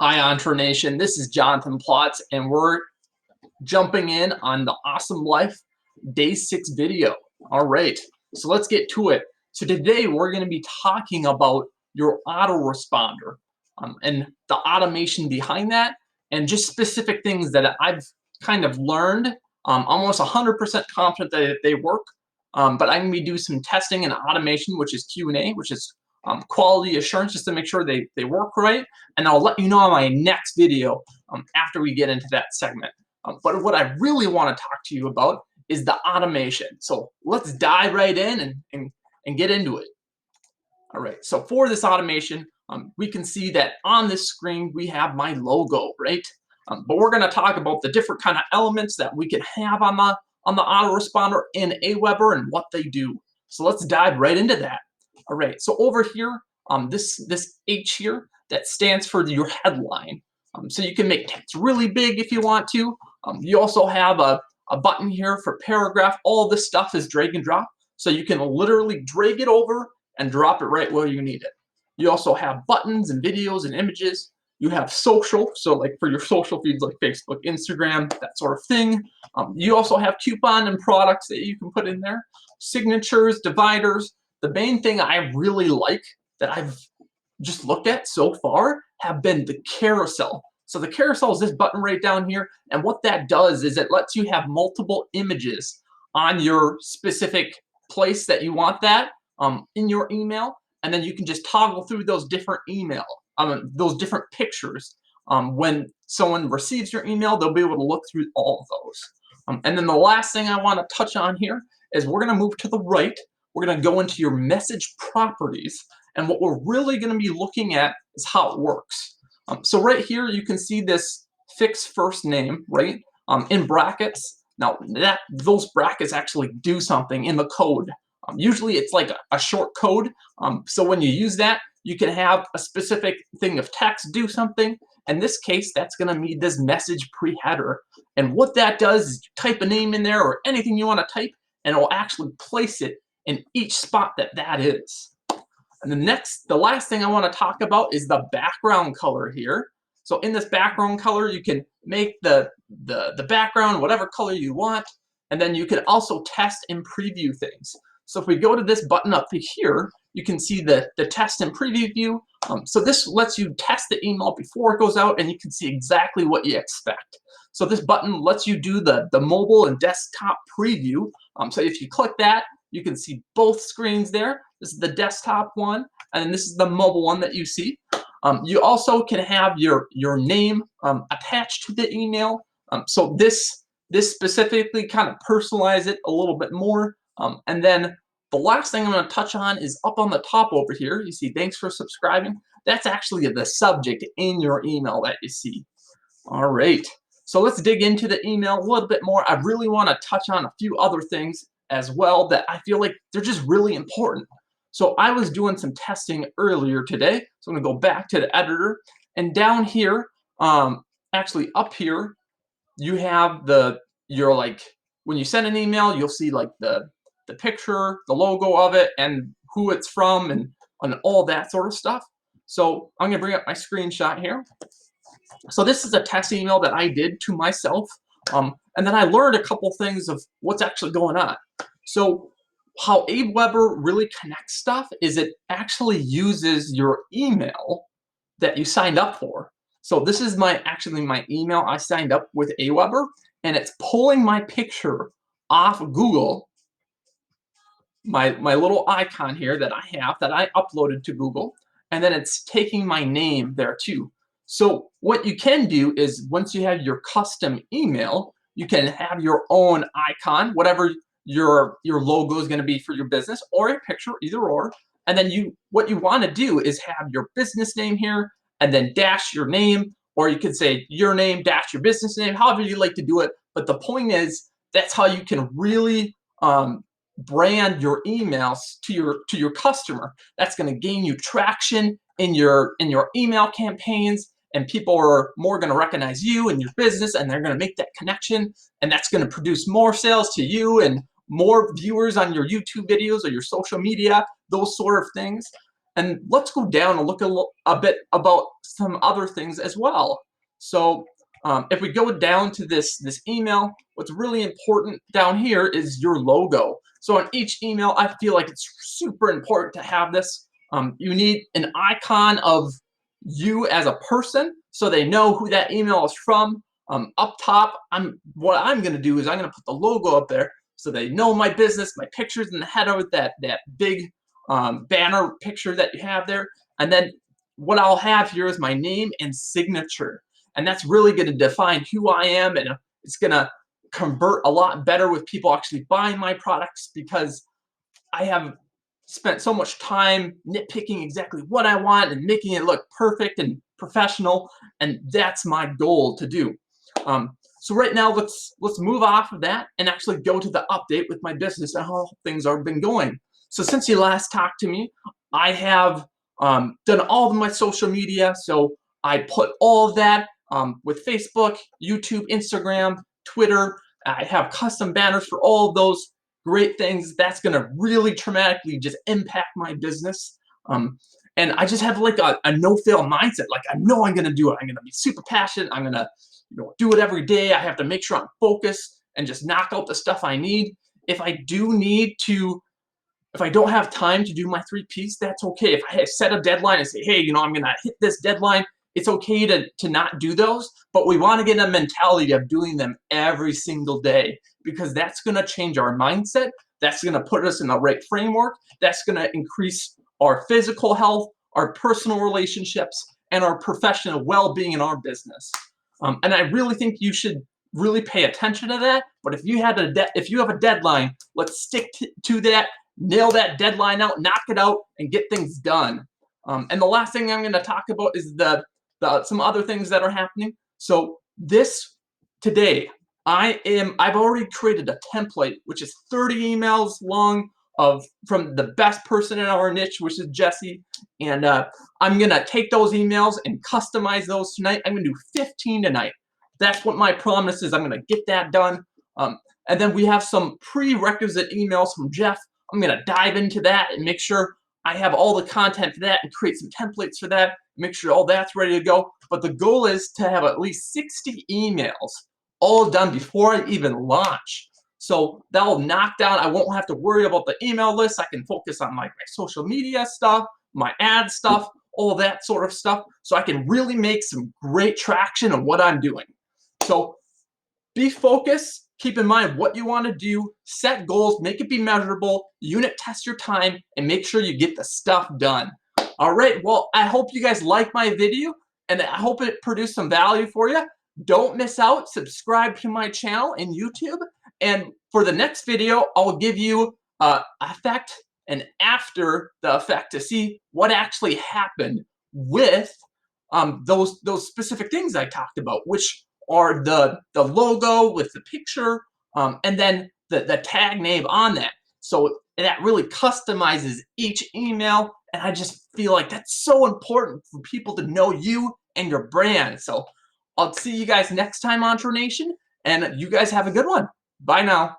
Hi, Entre Nation. This is Jonathan Plotz, and we're jumping in on the Awesome Life Day 6 video. All right, so let's get to it. So today we're going to be talking about your autoresponder and the automation behind that, and just specific things that I've kind of learned. Almost 100% confident that they work, but I'm going to do some testing and automation, which is Q&A, which is quality assurance, just to make sure they work right. And I'll let you know on my next video after we get into that segment. But what I really want to talk to you about is the automation. So let's dive right in and get into it. All right, so for this automation, we can see that on this screen we have my logo, right? But we're going to talk about the different kind of elements that we can have on the autoresponder in AWeber and what they do. So let's dive right into that. All right, so over here, this H here, that stands for your headline. So you can make text really big if you want to. You also have a button here for paragraph. All this stuff is drag and drop. So you can literally drag it over and drop it right where you need it. You also have buttons and videos and images. You have social, so like for your social feeds like Facebook, Instagram, that sort of thing. You also have coupon and products that you can put in there. Signatures, dividers. The main thing I really like that I've just looked at so far have been the carousel. So the carousel is this button right down here, and what that does is it lets you have multiple images on your specific place that you want that in your email, and then you can just toggle through those different those different pictures. When someone receives your email, they'll be able to look through all of those. And then the last thing I want to touch on here is we're going to move to the right. We're going to go into your message properties, and what we're really going to be looking at is how it works. So right here you can see this fix first name, right, in brackets. Now those brackets actually do something in the code. Usually it's like a short code, so when you use that, you can have a specific thing of text do something. In this case, that's going to be this message pre-header, and what that does is you type a name in there or anything you want to type, and it will actually place it in each spot that is. And the last thing I want to talk about is the background color here. So in this background color, you can make the background whatever color you want, and then you can also test and preview things. So if we go to this button up here, you can see the test and preview view. So this lets you test the email before it goes out, and you can see exactly what you expect. So this button lets you do the mobile and desktop preview. So if you click that, you can see both screens there. This is the desktop one, and then this is the mobile one that you see. You also can have your name attached to the email. So this specifically kind of personalize it a little bit more. And then the last thing I'm going to touch on is up on the top over here. You see, thanks for subscribing. That's actually the subject in your email that you see. All right. So let's dig into the email a little bit more. I really want to touch on a few other things as well that I feel like they're just really important. So I was doing some testing earlier today. So I'm going to go back to the editor, and down here, actually up here, you have when you send an email, you'll see like the picture, the logo of it, and who it's from, and all that sort of stuff. So I'm going to bring up my screenshot here. So this is a test email that I did to myself, and then I learned a couple things of what's actually going on. So how AWeber really connects stuff is it actually uses your email that you signed up for. So this is actually my email I signed up with AWeber, and it's pulling my picture off Google, my little icon here that I have that I uploaded to Google, and then it's taking my name there too. So what you can do is once you have your custom email, you can have your own icon, whatever your logo is going to be for your business, or a picture, either or. And then what you want to do is have your business name here, and then dash your name, or you could say your name dash your business name, however you like to do it. But the point is, that's how you can really brand your emails to your customer. That's going to gain you traction in your email campaigns, and people are more going to recognize you and your business, and they're going to make that connection, and that's going to produce more sales to you and more viewers on your YouTube videos or your social media, those sort of things. And let's go down and look a bit about some other things as well. So if we go down to this email, what's really important down here is your logo. So on each email, I feel like it's super important to have this. You need an icon of you as a person so they know who that email is from. Up top, what I'm going to do is I'm going to put the logo up there so they know my business, my pictures in the header with that big banner picture that you have there. And then what I'll have here is my name and signature. And that's really going to define who I am, and it's going to convert a lot better with people actually buying my products, because I have spent so much time nitpicking exactly what I want and making it look perfect and professional, and that's my goal to do. So right now, let's move off of that and actually go to the update with my business and how things have been going. So since you last talked to me, I have done all of my social media. So I put all of that with Facebook, YouTube, Instagram, Twitter. I have custom banners for all of those great things. That's going to really dramatically just impact my business. And I just have like a no-fail mindset. Like, I know I'm going to do it. I'm going to be super passionate. I'm going to do it every day. I have to make sure I'm focused and just knock out the stuff I need. If I don't have time to do my 3Ps, that's okay. If I set a deadline and say, hey, I'm going to hit this deadline, it's okay to not do those, but we want to get a mentality of doing them every single day, because that's going to change our mindset. That's going to put us in the right framework. That's going to increase our physical health, our personal relationships, and our professional well-being in our business. And I really think you should really pay attention to that. But if you have a deadline, let's stick to that, nail that deadline out, knock it out, and get things done. And the last thing I'm going to talk about is some other things that are happening. So today, I've already created a template which is 30 emails long from the best person in our niche, which is Jesse. And I'm gonna take those emails and customize those tonight. I'm gonna do 15 tonight. That's what my promise is. I'm gonna get that done. And then we have some prerequisite emails from Jeff. I'm gonna dive into that and make sure I have all the content for that and create some templates for that. Make sure all that's ready to go. But the goal is to have at least 60 emails all done before I even launch. So that'll knock down, I won't have to worry about the email list. I can focus on my social media stuff, my ad stuff, all that sort of stuff, so I can really make some great traction on what I'm doing. So be focused, keep in mind what you want to do, set goals, make it be measurable, unit test your time, and make sure you get the stuff done. All right, well, I hope you guys like my video, and I hope it produced some value for you. Don't miss out. Subscribe to my channel in YouTube. And for the next video, I'll give you effect and after the effect to see what actually happened with those specific things I talked about, which are the logo with the picture and then the tag name on that. So that really customizes each email. And I just feel like that's so important for people to know you and your brand. So I'll see you guys next time, Entre Nation, and you guys have a good one. Bye now.